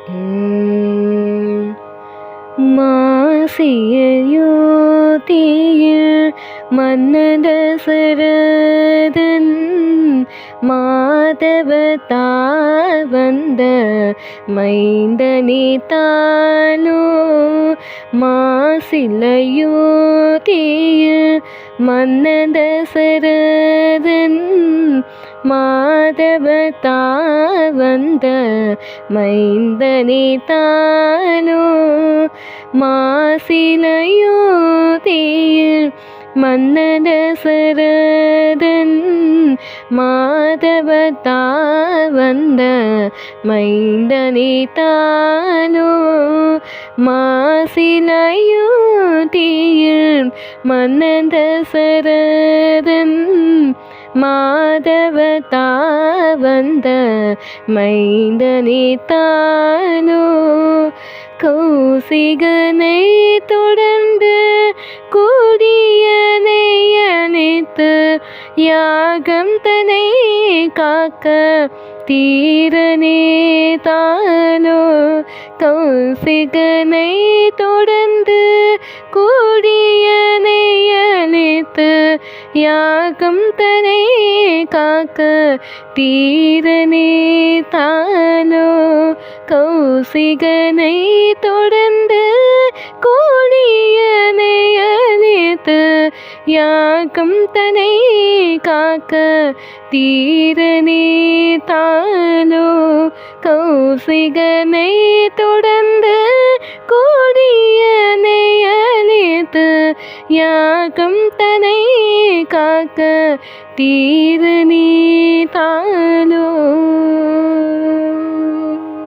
மாசியோதியில் மன்னத சரதன் மாதவதா வந்த மைந்தனே தானோ. மாசிலையோதியில் மன்னத சரதன் மாதவதா வந்த மைந்தனே தானோ. மாசிலையோதியில் மன்னத சரதன் மாதவதா வந்த மைந்தனே தானோ. மாசிலையோதியில் மன்னத சரதன் மாதவதா வந்த மைந்தனே தானோ. கௌசிகனை தொடர்ந்து கூடியனை அணைத்து யாகம் தனை காக்க தீரனே தானோ. கௌசிகனை தொடர்ந்து கூடியனை அணைத்து யாகம் தனை காக்க தீரனே தானோ. கௌசிகனை தொடர்ந்து கூடியனை அணைத்து யாகம் தனை காக்க தீரனே தானோ. கௌசிகனை தொடர்ந்து கூடியனை அணைத்து யாகம் தனை காக்க தீரனே